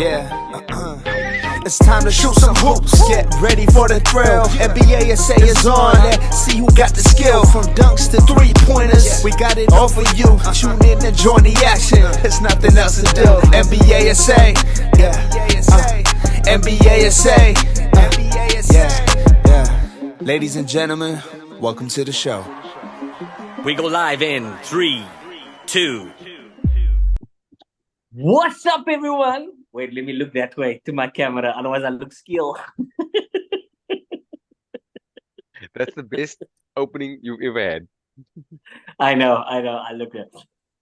It's time to shoot some hoops. Get ready for the thrill. NBA SA is on. Let's see who got the skill. From dunks to three-pointers, we got it all for you. Tune in and join the action. There's nothing else to do. NBA SA, NBA SA, Ladies and gentlemen, welcome to the show. We go live in 3, 2. What's up, everyone? Wait, let me look that way to my camera, otherwise I look skill. That's the best opening you've ever had. I know, I look at.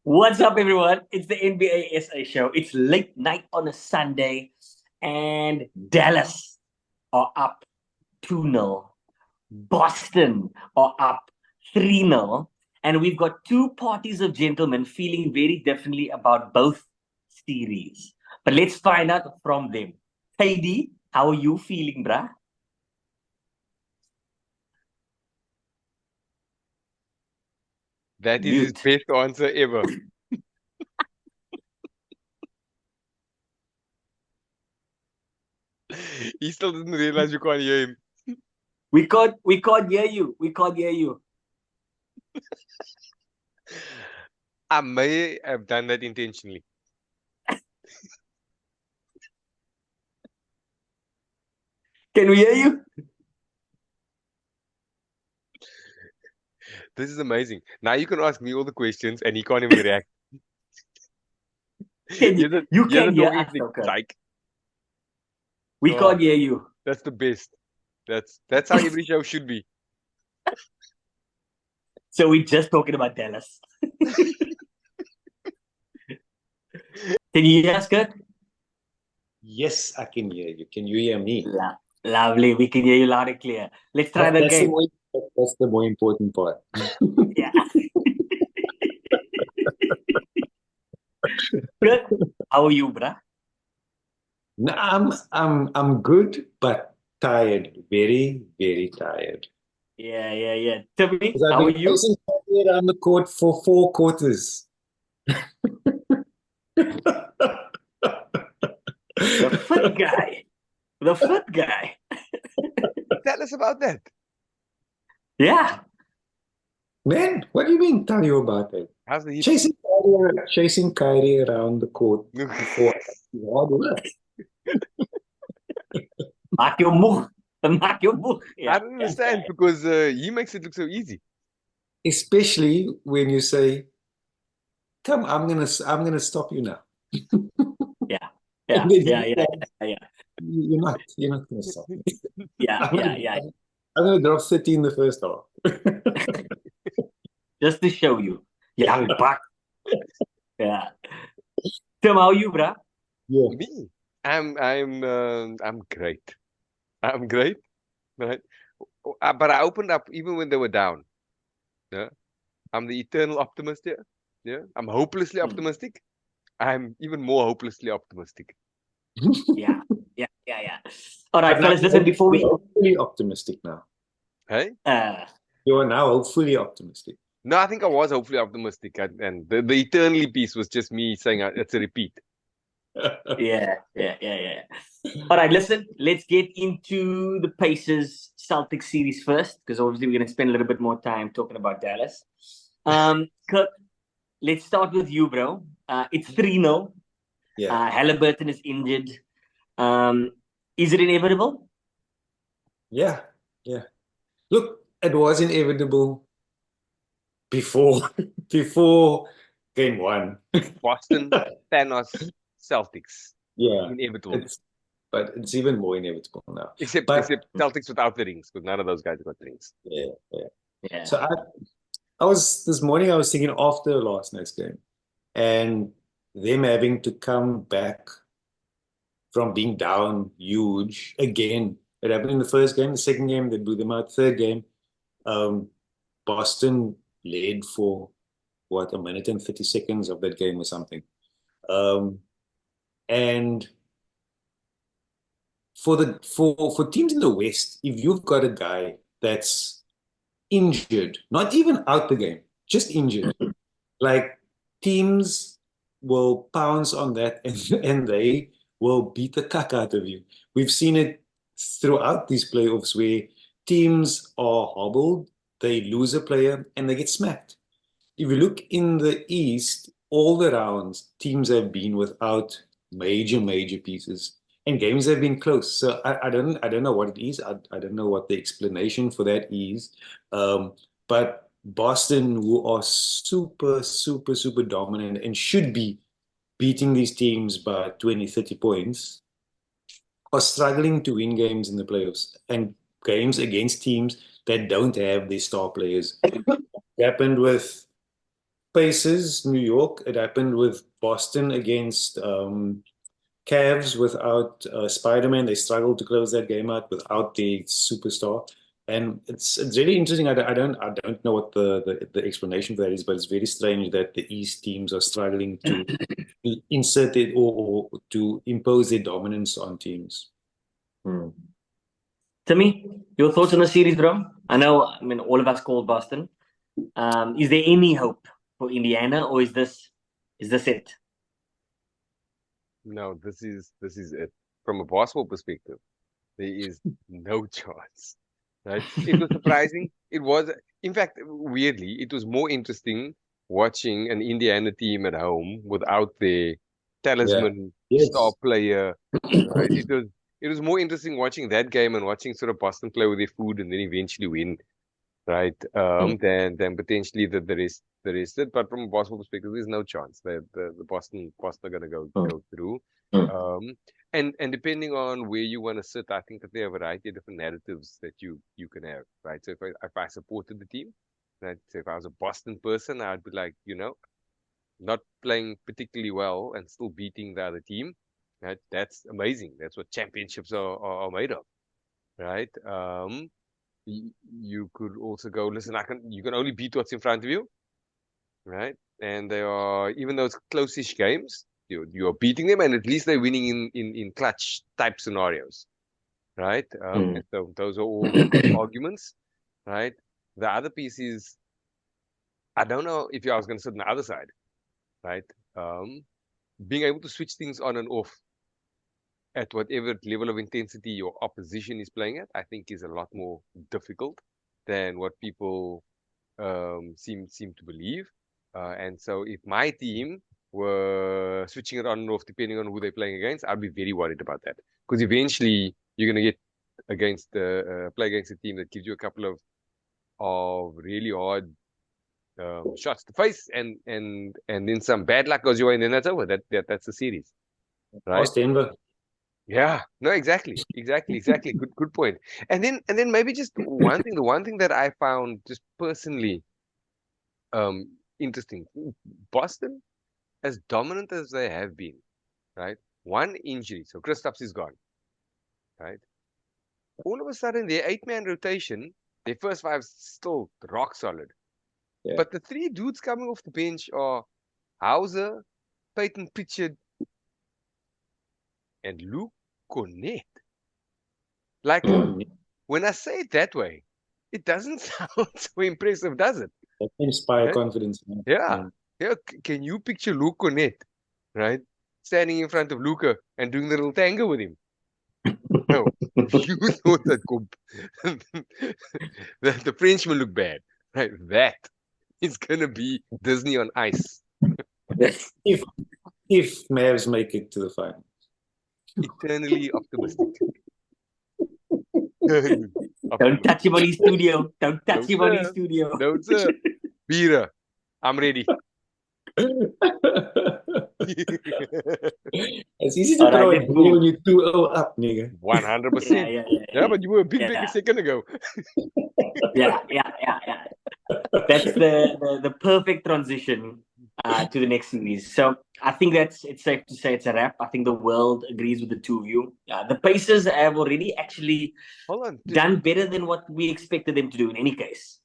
What's up, everyone? It's the NBA SA show. It's late night on a Sunday, and Dallas are up 2-0. Boston are up 3-0. And we've got two parties of gentlemen feeling very differently about both series. But let's find out from them. KD, how are you feeling, bruh? That is his best answer ever. He still doesn't realize you can't hear him. We can't hear you. We can't hear you. I may have done that intentionally. Can we hear you? This is amazing. Now you can ask me all the questions and he can't even react. You can hear us, okay. Like, we can't hear you. That's the best. That's how every show should be. So we're just talking about Dallas. Can you hear us, Kurt? Yes, I can hear you. Can you hear me? Lovely. We can hear you loud and clear. Let's try that again. That's the more important part. Yeah. Good. How are you, bruh? No, I'm good, but tired. Very, very tired. Yeah. Tell me, I've how are been you? chasing Kyrie around the court for 4 quarters. The foot guy. The foot guy. Tell us about that. Yeah. Man, what do you mean tell you about it? How's the Chasing Kyrie around the court for hard work. Maak jou moeg. Maak jou moeg. I don't understand because he makes it look so easy. Especially when you say, "Come, I'm gonna stop you now." Yeah. You're not gonna stop me. Yeah. I'm gonna drop 30 in the first half. Just to show you. Yeah, back. Yeah. Tim, how are you, bruh? Yeah. Me? I'm great. I'm great. Right? But I opened up even when they were down. Yeah. I'm the eternal optimist here. Yeah. I'm hopelessly optimistic. I'm even more hopelessly optimistic. Yeah. All right, fellas, listen, before we... You're hopefully optimistic now. Hey? You are now hopefully optimistic. No, I think I was hopefully optimistic. And the eternally piece was just me saying it's a repeat. Yeah. All right, listen, let's get into the Pacers Celtics series first, because obviously we're going to spend a little bit more time talking about Dallas. Kurt, let's start with you, bro. It's 3-0. Yeah. Halliburton is injured. Is it inevitable? Yeah. Look, it was inevitable before game 1. Boston, Thanos, Celtics. Yeah. Inevitable. But it's even more inevitable now. Except Celtics without the rings, because none of those guys got rings. Yeah. So this morning I was thinking after last night's game and them having to come back from being down huge again. It happened in the first game, the second game, they blew them out. Third game, Boston led for a minute and 30 seconds of that game or something. And for teams in the West, if you've got a guy that's injured, not even out the game, just injured, like teams will pounce on that and they will beat the cuck out of you. We've seen it throughout these playoffs where teams are hobbled, they lose a player, and they get smacked. If you look in the East, all the rounds, teams have been without major pieces, and games have been close. So I don't know what it is. I don't know what the explanation for that is. But Boston, who are super dominant and should be beating these teams by 20, 30 points, are struggling to win games in the playoffs and games against teams that don't have their star players. It happened with Pacers, New York. It happened with Boston against Cavs without Spider-Man. They struggled to close that game out without the superstar. And it's really interesting. I don't know what the explanation for that is, but it's very strange that the East teams are struggling to insert it or to impose their dominance on teams. Timmy, your thoughts on the series, bro? I mean, all of us called Boston. Is there any hope for Indiana, or is this it? No, this is it. From a basketball perspective, there is no chance. Right? It was surprising. It was, in fact, weirdly, it was more interesting watching an Indiana team at home without their talisman star player. Right? It was more interesting watching that game and watching sort of Boston play with their food and then eventually win, right? Than potentially the rest. But from a basketball perspective, there's no chance that the Boston are going to go through. And depending on where you want to sit, I think that there are a variety of different narratives that you can have, right? So if I supported the team, right? So if I was a Boston person, I'd be like, not playing particularly well and still beating the other team. Right? That's amazing. That's what championships are made of, right? You could also go, listen, you can only beat what's in front of you, right? And they are, even though it's close-ish games, you are beating them, and at least they're winning in clutch type scenarios, right? And so those are all arguments, right? The other piece is, I don't know if I was going to sit on the other side, right? Being able to switch things on and off at whatever level of intensity your opposition is playing at, I think is a lot more difficult than what people seem to believe. And so if my team were switching it on and off depending on who they're playing against, I'd be very worried about that. Because eventually you're going to get play against a team that gives you a couple of really hard shots to face, and then some bad luck goes your way, and then that's over. That's the series, right? Denver. Yeah, no, exactly. Good point. And then maybe just one thing, the one thing that I found just personally interesting, Boston, as dominant as they have been, right? One injury, so Kristaps is gone, right? All of a sudden, their 8-man rotation, their first five still rock solid. Yeah. But the three dudes coming off the bench are Hauser, Peyton Pritchard, and Luke Cornet. Like, when I say it that way, it doesn't sound so impressive, does it? That inspire confidence. Man. Yeah. Can you picture Luke Cornet, right? Standing in front of Luca and doing the little tango with him? No. You thought that the Frenchman looked bad, right? That is going to be Disney on ice. If Mavs make it to the final. Eternally optimistic. Don't touch him on his studio. Don't touch him on his studio. Don't, sir. Bira, I'm ready. It's easy to throw it when you're 2-0 up, nigga. 100%. Yeah, but you were a big a second ago. Yeah. That's the perfect transition to the next series. So I think it's safe to say it's a wrap. I think the world agrees with the two of you. The Pacers have already actually done better than what we expected them to do in any case.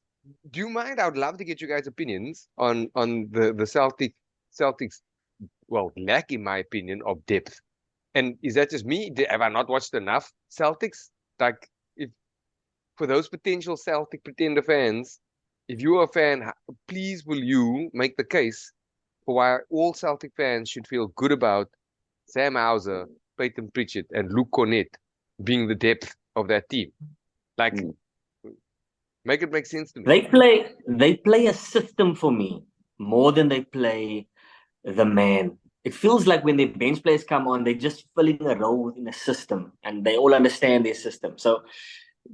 Do you mind? I would love to get you guys' opinions on the Celtics, well, lack, in my opinion, of depth. And is that just me? Have I not watched enough Celtics? Like, if for those potential Celtic pretender fans, if you're a fan, please will you make the case for why all Celtic fans should feel good about Sam Hauser Peyton Pritchard and Luke Cornett being the depth of that team. Like, make it make sense to me. They play a system for me more than they play the man. It feels like when the bench players come on, they're just filling a role in a system and they all understand their system. So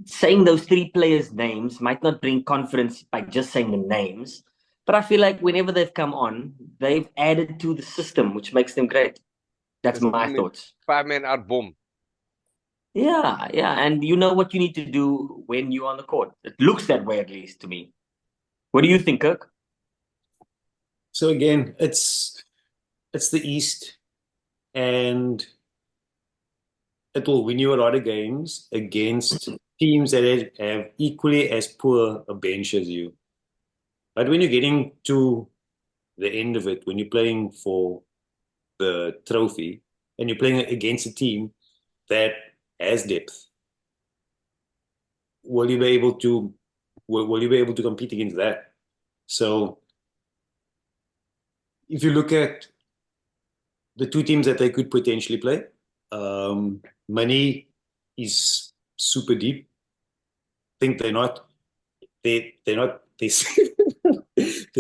saying those three players' names might not bring confidence by just saying the names, but I feel like whenever they've come on, they've added to the system, which makes them great. That's my thoughts. 5-man out bomb. Yeah, and you know what you need to do when you're on the court. It looks that way, at least to me. What do you think, Kirk? So again, it's the East, and it will win you a lot of games against teams that have equally as poor a bench as you. But when you're getting to the end of it, when you're playing for the trophy and you're playing against a team that has depth, will you be able to compete against that? So if you look at the two teams that they could potentially play, Money is super deep. I think they're not. Their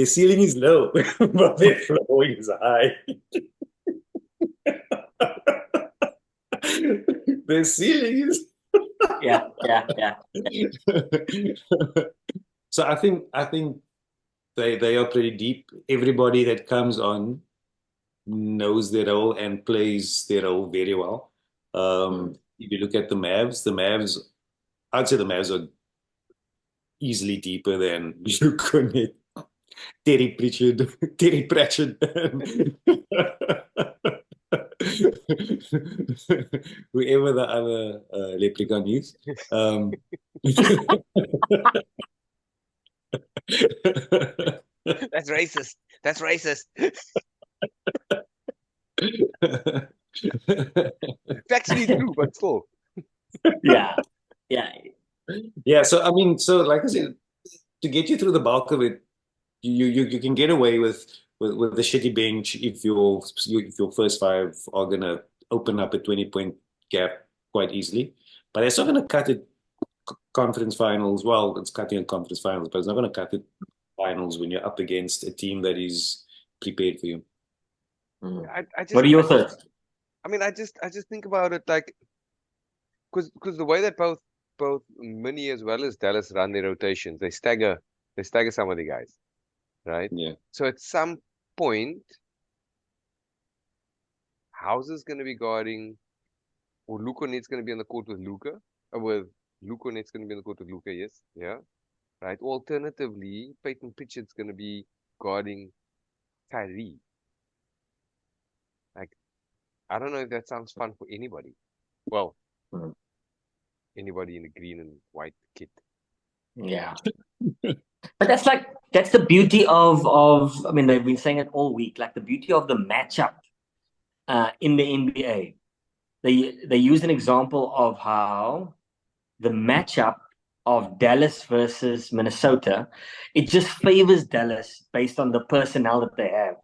ceiling is low, but their floor is high. Their ceiling is. Yeah. So I think they are pretty deep. Everybody that comes on knows their role and plays their role very well. If you look at the Mavs, I'd say the Mavs are easily deeper than Luke Cornett, Terry Pratchett, whoever the other leprechaun is. That's racist. That's racist. It's actually true, but still. Yeah. Yeah, so I mean, like I said, to get you through the bulk of it, you can get away with the shitty bench if your first five are gonna open up a 20-point gap quite easily. But it's not gonna cut it conference finals. Well, it's cutting in conference finals, but it's not gonna cut it finals when you're up against a team that is prepared for you. What are your thoughts? I mean, I just think about it like, because the way that both Mini as well as Dallas run their rotations, they stagger some of the guys, right? Yeah. So at some point, Hauser's going to be guarding, or Luka Net's going to be on the court with Luka, with Luka Net's going to be on the court with Luka, yes, yeah, right. Alternatively, Peyton Pritchard's going to be guarding Kyrie. Like, I don't know if that sounds fun for anybody. Well, anybody in the green and white kit. Yeah. But that's the beauty of I mean, they've been saying it all week, like the beauty of the matchup in the NBA. They use an example of how the matchup of Dallas versus Minnesota, it just favors Dallas based on the personnel that they have.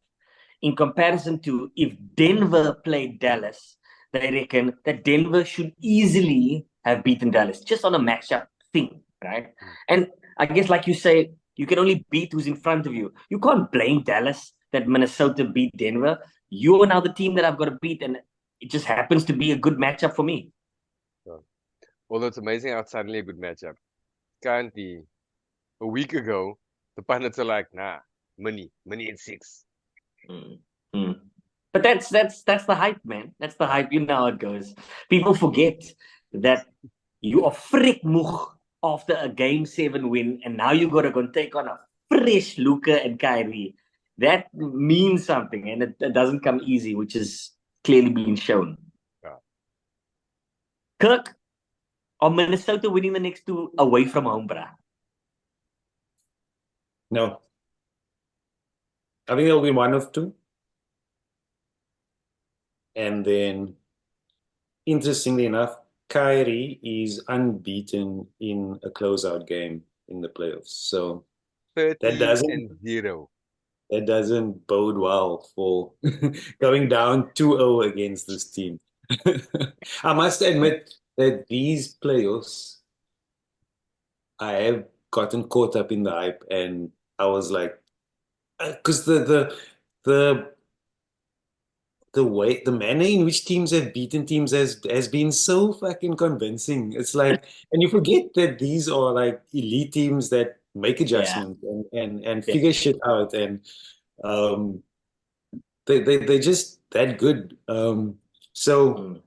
In comparison to if Denver played Dallas, they reckon that Denver should easily have beaten Dallas just on a matchup thing, right? And I guess, like you say, you can only beat who's in front of you. You can't blame Dallas that Minnesota beat Denver. You're now the team that I've got to beat, and it just happens to be a good matchup for me. Although it's amazing how it's suddenly a good matchup. Currently, a week ago, the pundits are like, nah, Mini in 6. But that's the hype, man. That's the hype. You know how it goes. People forget that you are frick moeg after a Game 7 win, and now you got to go and take on a fresh Luka and Kyrie. That means something, and it doesn't come easy, which is clearly being shown. Yeah. Kirk, are Minnesota winning the next 2 away from home, bruh? No. I think it'll be 1 of 2. And then, interestingly enough, Kyrie is unbeaten in a closeout game in the playoffs. So 13-0. That doesn't bode well for going down 2-0 against this team. I must admit that these playoffs, I have gotten caught up in the hype, and I was like, because the the manner in which teams have beaten teams has been so fucking convincing. It's like, and you forget that these are like elite teams that make Yeah. adjustments and Yeah. figure shit out, and um, they're just that good. So, Mm.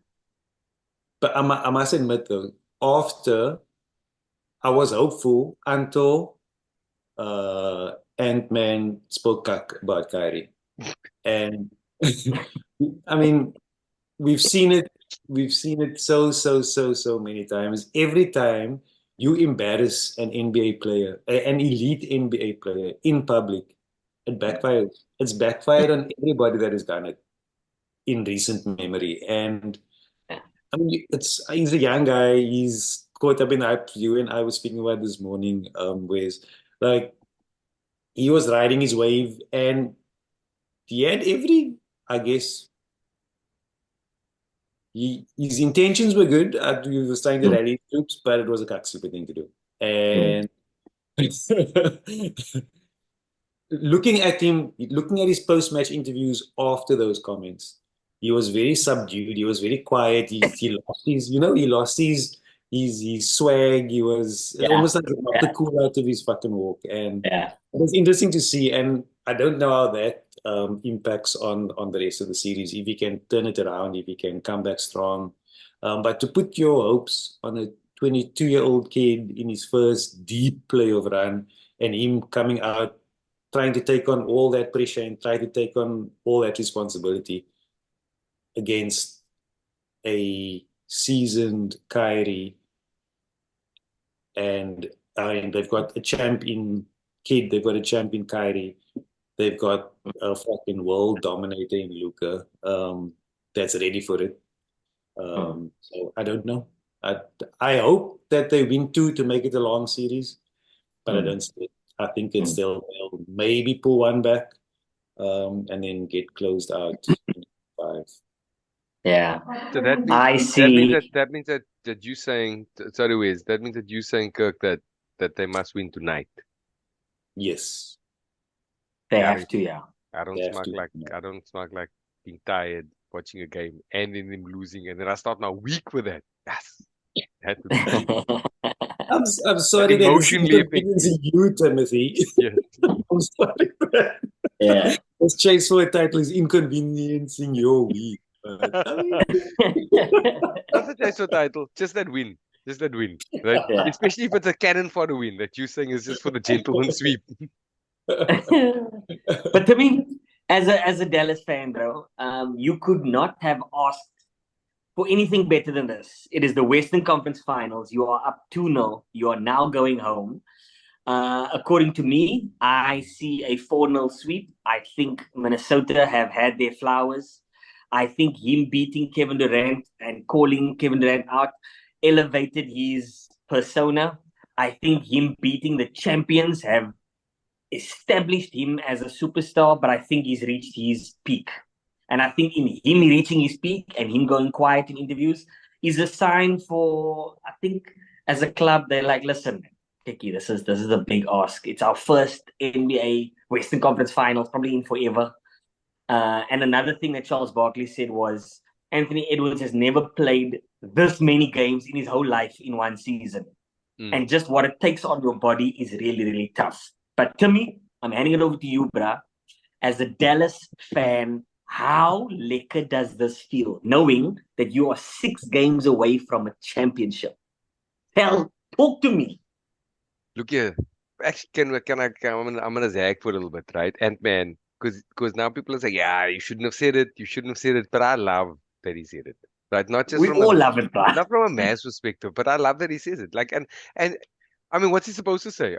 but I must admit though, after I was hopeful until Ant-Man spoke cock about Kyrie, and I mean. We've seen it. We've seen it so many times. Every time you embarrass an NBA player, an elite NBA player in public, it backfires. It's backfired on everybody that has done it in recent memory. And Yeah. I mean, he's a young guy. He's caught up in hype. You and I were speaking about this morning, whereas like he was riding his wave, and he had every, I guess, his intentions were good. He was trying to Mm. rally troops, but it was a cocksucker thing to do. Mm. And looking at his post-match interviews after those comments, he was very subdued. He was very quiet. He lost his swag. He was Yeah. almost like he knocked the Yeah. cool out of his fucking walk. And Yeah. it was interesting to see. And I don't know how that impacts on the rest of the series. If he can turn it around, if he can come back strong. But to put your hopes on a 22-year-old kid in his first deep playoff run and him coming out trying to take on all that pressure and try to take on all that responsibility against a seasoned Kyrie, and I mean, they've got a champion kid, they've got a champion Kyrie, they've got a fucking world dominator in Luka, that's ready for it. Mm. So I don't know. I I hope that they win two to make it a long series, but I Mm. don't see it. I think it's Mm. they'll maybe pull one back, and then get closed out in five. Yeah. So that means I that means see. that you saying sorry, Wes, that means that you saying Kirk that they must win tonight. Yes, They Yeah, have to. Yeah. they have to. I don't smack like being tired watching a game and then them losing, and then I start my week with that. Yes, that would be great. I'm That sorry that this emotionally affects inconvenience me. you, Timothy. Yes. I'm sorry for that. Yeah. This chase for a title is inconveniencing your week. But, I mean, Not the chase for title, just that win. Just that win. Right? Yeah. Especially if it's a cannon for the win that you're saying is just for the gentleman sweep. But to me, as a Dallas fan, bro, you could not have asked for anything better than this. It is the Western Conference Finals. You are up 2-0. You are now going home. According to me, I see a 4-0 sweep. I think Minnesota have had their flowers. I think him beating Kevin Durant and calling Kevin Durant out elevated his persona. I think him beating the champions have established him as a superstar, but I think he's reached his peak. And I think in him reaching his peak and him going quiet in interviews is a sign for, I think, as a club, they're like, listen, Kiki, this is a big ask. It's our first NBA Western Conference Finals, probably in forever. And another thing that Charles Barkley said was Anthony Edwards has never played this many games in his whole life in one season. And just what it takes on your body is really, really tough. But Timmy, I'm handing it over to you, bruh. As a Dallas fan, how lekker does this feel, knowing that you are 6 games away from a championship? Talk to me. Look here. Actually, I'm gonna zag for a little bit, right? Ant-Man, because now people are saying, yeah, you shouldn't have said it, you shouldn't have said it, but I love that he said it, right? Not just We from all love it, bruh. not from a man's perspective, but I love that he says it. Like, and I mean, what's he supposed to say?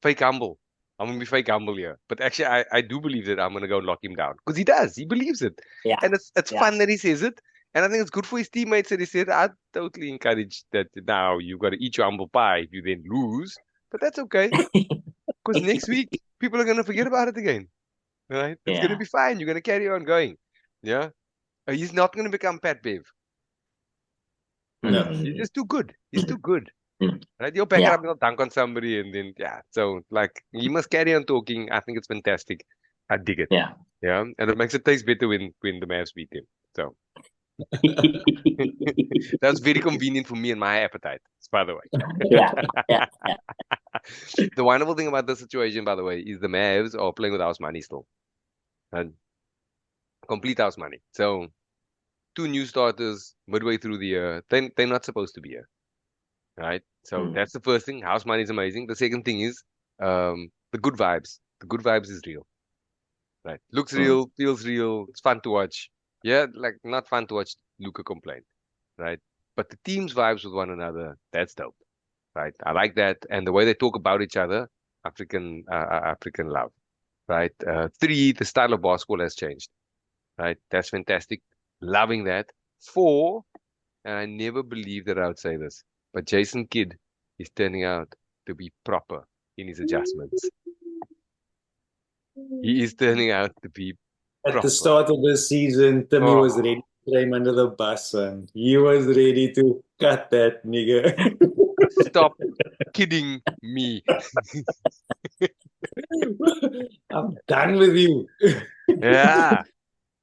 Fake humble. I'm gonna be fake humble here, but actually, I do believe that I'm gonna go lock him down because he does. He believes it, Yeah. and it's Yeah. fun that he says it. And I think it's good for his teammates that he said, I totally encourage that now you've got to eat your humble pie if you then lose. But that's okay. Because next week, people are going to forget about it again. Right? It's going to Yeah. be fine. You're going to carry on going. Yeah. He's not going to become Pat Bev. No. He's just too good. He's too good. Mm. Right? You'll back it Yeah. up, you'll dunk on somebody, and then, yeah. So, like, he must carry on talking. I think it's fantastic. I dig it. Yeah. Yeah. And it makes it taste better when the Mavs beat him. So, that's very convenient for me and my appetite, by the way. Yeah. Yeah. The wonderful thing about this situation, by the way, is the Mavs are playing with house money still. And complete house money. So, 2 new starters midway through the year, they're not supposed to be here. Right? So Mm. that's the first thing. House money is amazing. The second thing is the good vibes. The good vibes is real. Right? Looks real, feels real, it's fun to watch. Yeah, like not fun to watch Luka complain. Right? But the team's vibes with one another, that's dope. Right? I like that. And the way they talk about each other, African love. Right? 3, the style of basketball has changed. Right? That's fantastic. Loving that. 4, and I never believed that I would say this, but Jason Kidd is turning out to be proper in his adjustments. He is turning out to be At proper. the start of the season, Timmy was ready to throw him under the bus, and he was ready to cut that nigga. Stop kidding me. I'm done with you. Yeah.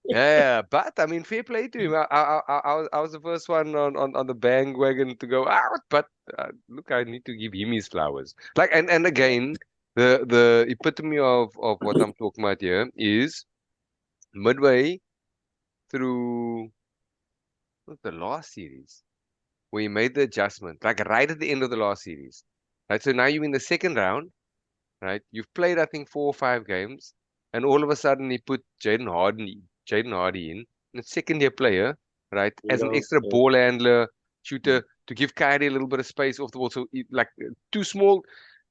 Yeah, but I mean, fair play to him. I was the first one on the bandwagon to go out, but look, I need to give him his flowers. Like, and again, the epitome of what I'm talking about here is midway through the last series, where he made the adjustment, like right at the end of the last series. Right, so now you're in the second round, right? You've played, I think, 4 or 5 games, and all of a sudden he put Jaden Hardy in, a second-year player, right, as an extra ball handler, shooter, to give Kyrie a little bit of space off the ball. So, like, too small.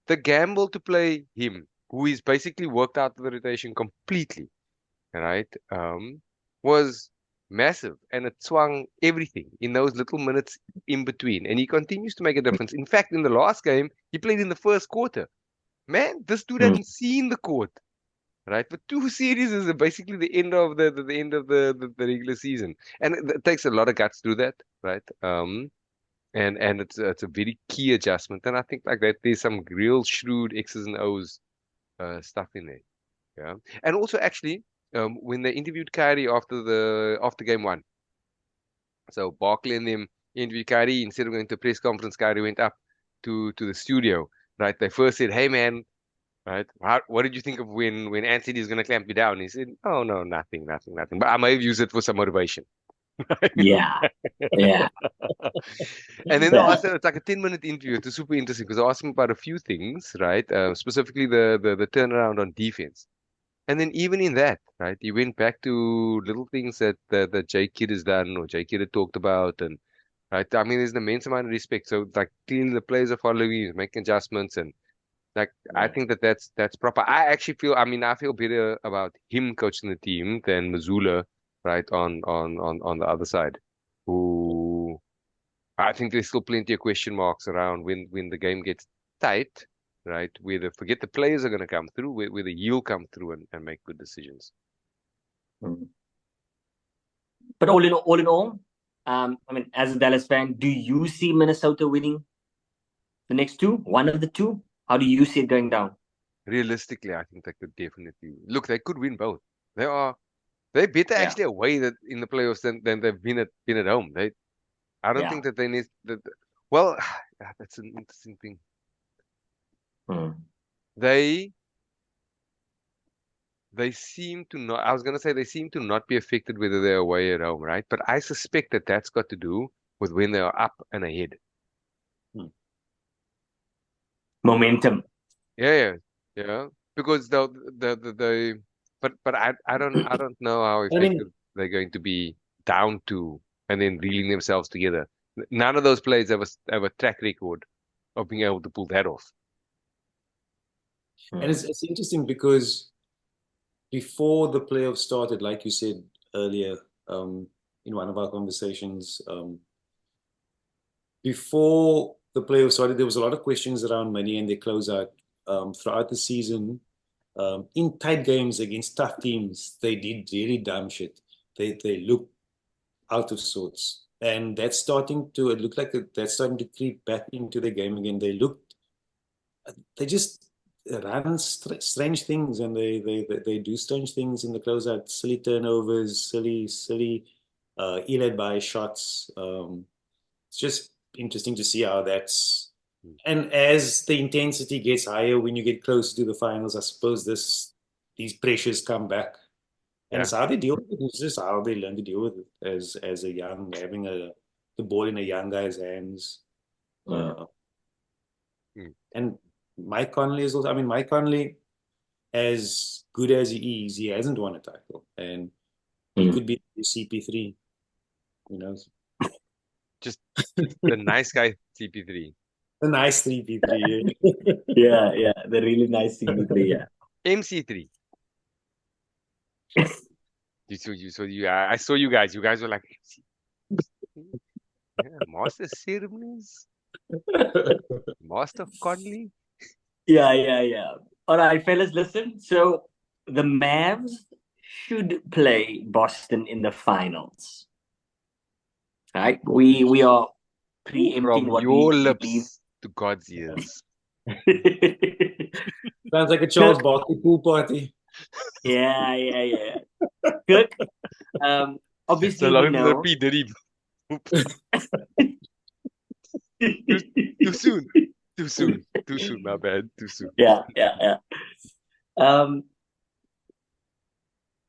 The gamble to play him, who is basically worked out the rotation completely, right, was massive, and it swung everything in those little minutes in between. And he continues to make a difference. In fact, in the last game, he played in the first quarter. Man, this dude hadn't seen the court. Right, for 2 series is basically the end of the end of the regular season, and it takes a lot of guts to do that, right? And it's a very key adjustment, and I think like that there's some real shrewd X's and O's stuff in there, yeah. And also actually, when they interviewed Kyrie after game 1, so Barkley and them interviewed Kyrie. Instead of going to a press conference, Kyrie went up to the studio, right? They first said, "Hey man, right? What did you think of when Anthony is going to clamp you down?" He said, "Oh no, nothing. But I may have used it for some motivation." Yeah. Yeah. And then they asked him, it's like a 10-minute interview. It's super interesting because they asked him about a few things, right? Specifically the turnaround on defense. And then even in that, right, he went back to little things that Jay Kidd has done or Jay Kidd had talked about, and right, I mean, there's an immense amount of respect. So like clearly the players are following, he's making adjustments, and like I think that's proper. I feel better about him coaching the team than Mazzulla, right, on the other side, who I think there's still plenty of question marks around when the game gets tight, right? Forget the players are going to come through, whether he'll come through and make good decisions. But all in all, I mean, as a Dallas fan, do you see Minnesota winning the next 2? One of the 2? How do you see it going down? Realistically, I think they could definitely look. They could win both. They're better actually away in the playoffs than they've been at home. I don't think that they need that. Well, that's an interesting thing. They seem to not. I was gonna say they seem to not be affected whether they're away or at home, right? But I suspect that that's got to do with when they are up and ahead. Momentum. Yeah. Because but I don't know how effective they're going to be down 2 and then reeling themselves together. None of those players have a track record of being able to pull that off. And it's interesting because before the playoffs started, like you said earlier, in one of our conversations, before the playoffs started, there was a lot of questions around money and their closeout. Throughout the season, in tight games against tough teams, they did really dumb shit. They looked out of sorts. And that's starting to, it looked like that's starting to creep back into the game again. They just run strange things, and they do strange things in the closeout, silly turnovers, silly ill by shots. It's just interesting to see how that's, and as the intensity gets higher when you get closer to the finals, I suppose these pressures come back. And it's how they deal with it. It's just how they learn to deal with it as a young, having the ball in a young guy's hands. And Mike Conley is also, I mean, Mike Conley, as good as he is, he hasn't won a title. And he could be CP3. Who knows? Just the nice guy CP3. The nice CP3. Yeah, the really nice CP3, yeah. MC3. I saw you guys. You guys were like, Master Ceremonies, Master Conley. Yeah. All right, fellas, listen. So the Mavs should play Boston in the finals. Right? We are preempting From what your we lips believe. to God's ears. Sounds like a Charles Barkley pool party. Yeah. Good. Obviously, So we long know. the P Diddy. Too soon, my bad. Too soon. Yeah.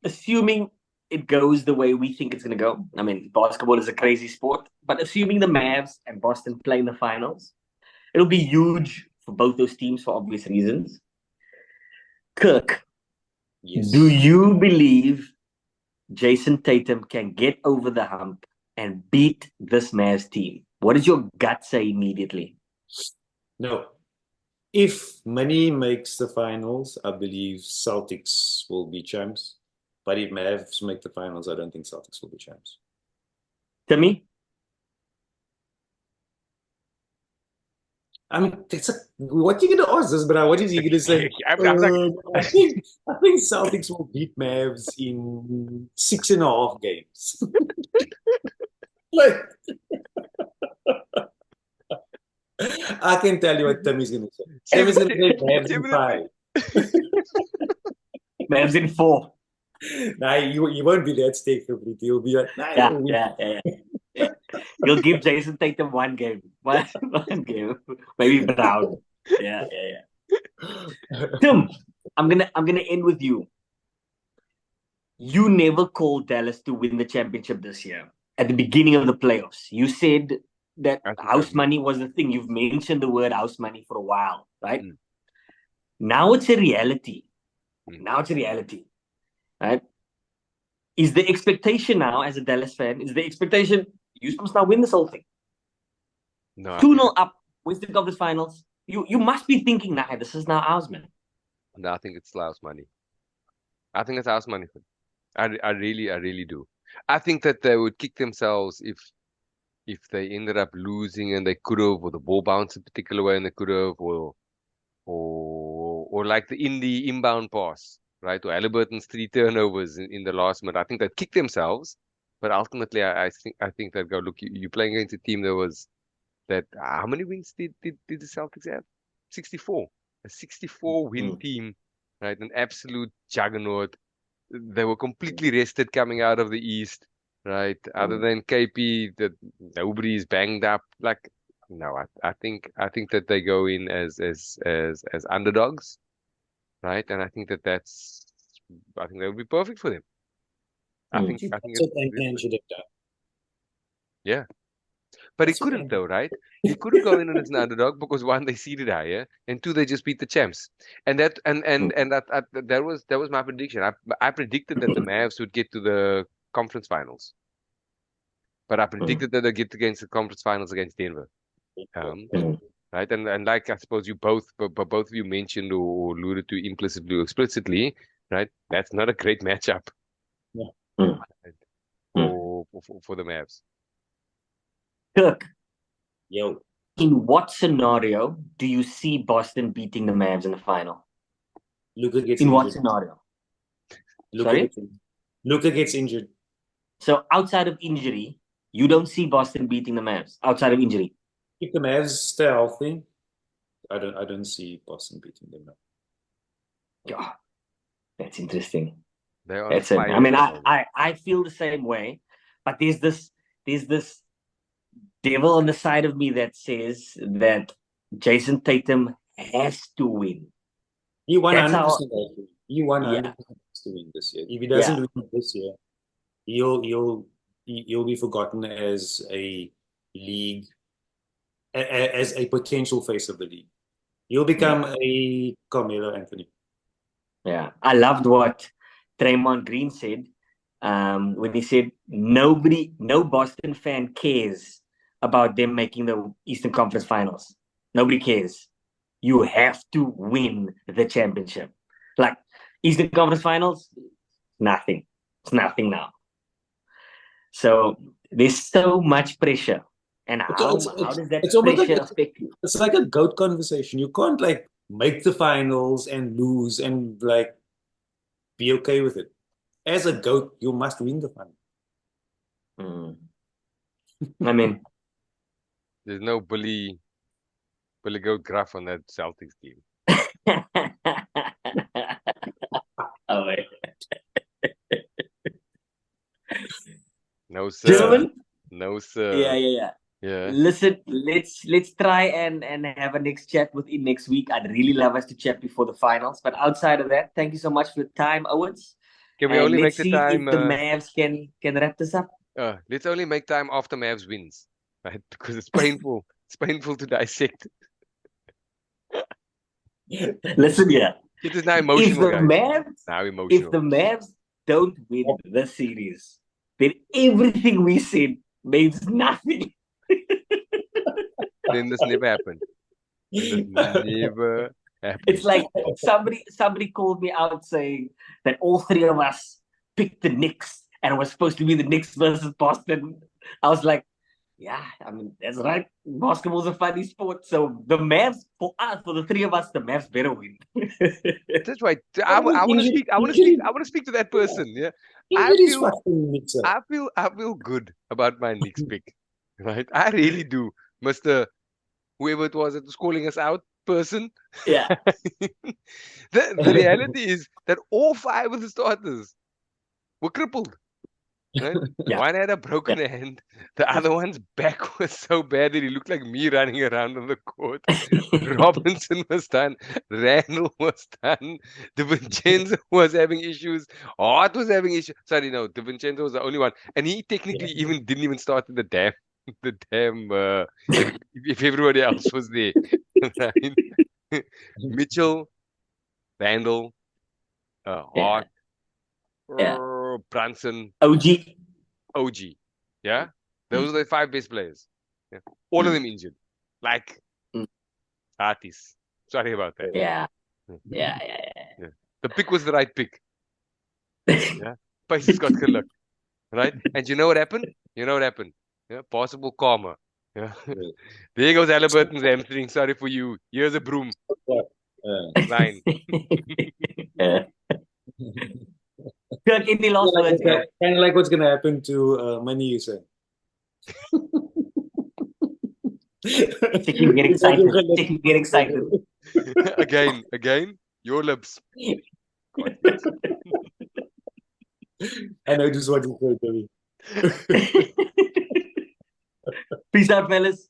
Assuming it goes the way we think it's going to go. I mean, basketball is a crazy sport, but assuming the Mavs and Boston play in the finals, it'll be huge for both those teams for obvious reasons. Kirk, Yes. do you believe Jason Tatum can get over the hump and beat this Mavs team? What does your gut say immediately? No. If Money makes the finals, I believe Celtics will be champs. But if Mavs make the finals, I don't think Celtics will be champs. Timmy? I mean, what are you going to ask this, but what is he going to say? I'm like, I think Celtics will beat Mavs in 6.5 games. Like, I can tell you what Timmy's going to say. Timmy's going to say Mavs in 5. Mavs in 4. Nah, you won't be that stake complete. You'll be like, nah, Yeah. You'll give Jason Tatum one game. One game. Maybe Brown. Yeah. Tim, I'm gonna end with you. You never called Dallas to win the championship this year. At the beginning of the playoffs, you said that house money was the thing. You've mentioned the word house money for a while, right? Now it's a reality. Right? Is the expectation now, as a Dallas fan, you must now win this whole thing? No. 2-0 up, wins the conference finals. You must be thinking, nah, this is now ours, man. No, I think it's house money. I think it's house money. I really do. I think that they would kick themselves if they ended up losing and they could have, or the ball bounced a particular way and they could have, or like the Indy inbound pass, right? Or Halliburton's 3 turnovers in the last minute. I think they'd kick themselves, but ultimately, I think they'd go, look, you're playing against a team that how many wins did the Celtics have? 64. A 64 win team, right? An absolute juggernaut. They were completely rested coming out of the East, right? Other than KP, that nobody is banged up. Like, no, I think that they go in as underdogs, right? And I think that would be perfect for them. I think that's what Ant-Man should have done. Yeah. But he couldn't though, right? He couldn't go in as an underdog because 1, they seeded higher, and 2, they just beat the champs. And that was my prediction. I predicted that the Mavs would get to the conference finals, but I predicted that they get against the conference finals against Denver. Right? And like I suppose you both of you mentioned or alluded to implicitly or explicitly, right? That's not a great matchup. For the Mavs. Kirk, Yo. in what scenario do you see Boston beating the Mavs in the final? Luka gets in injured. What scenario? Luka gets injured. So outside of injury, you don't see Boston beating the Mavs outside of injury. If the Mavs stay healthy, I don't see Boston beating them. Yeah, that's interesting. They're on That's it. fire I mean, at the moment. I feel the same way, but there's this devil on the side of me that says that Jason Tatum has to win. He 100% That's how. has to win. He 100% Yeah, has to win this year. If he doesn't yeah, win this year, he'll be forgotten as a league, as a potential face of the league. He'll become a Carmelo Anthony. yeah. I loved what Draymond Green said when he said no Boston fan cares about them making the Eastern Conference Finals. Nobody cares. You have to win the championship. Like Eastern Conference Finals, nothing. It's nothing now. So there's so much pressure. And how does that It's almost like pressure affect you? it's like a GOAT conversation. You can't like make the finals and lose and like be okay with it. As a GOAT, you must win the final. Mm. I mean, There's no Billy Goat Gruff on that Celtics team. oh, wait. No sir. Gentlemen, No sir. yeah. Yeah. Listen, let's try and have a next chat within next week. I'd really love us to chat before the finals. But outside of that, thank you so much for the time, Owens. Can we And only make let's the see time? if the Mavs can wrap this up. Let's only make time after Mavs wins, right? Because it's painful. It's painful to dissect. Listen here. It is now If emotional, the guys. Mavs Now if emotional. the Mavs don't win the series, then everything we said means nothing. Then this never happened. This never happened. It's like somebody called me out saying that all three of us picked the Knicks and it was supposed to be the Knicks versus Boston. I was like, yeah, I mean, that's right. Basketball's a funny sport. So the Mavs, for the three of us, the Mavs better win. That's right. I want to speak. I want to speak to that person. Yeah. Injuries fucking mix up. I feel good about my Knicks pick. Right. I really do, Mr. Whoever it was that was calling us out person. Yeah. The reality is that all five of the starters were crippled. Right? Yeah. One had a broken hand. The other one's back was so bad that he looked like me running around on the court. Robinson was done. Randall was done. DiVincenzo was having issues. Hart was having issues. Sorry, no, DiVincenzo was the only one. And he technically didn't even start in the damn if everybody else was there. Right? Mitchell, Randall, Hart, Brunson, OG. Yeah? Those are the five best players. Yeah. All of them injured. Like artists. Sorry about that. Yeah. The pick was the right pick. Yeah. Pacers got good luck. Right? And you know what happened? Yeah, possible karma. Yeah. There goes Halliburton's hamstring. Sorry for you. Here's a broom. Line. Kirk, any last words? Kind of like what's gonna happen to Money, you said. Chicken get excited. Again, your lips. I know just what you said, Toby. Peace out, fellas.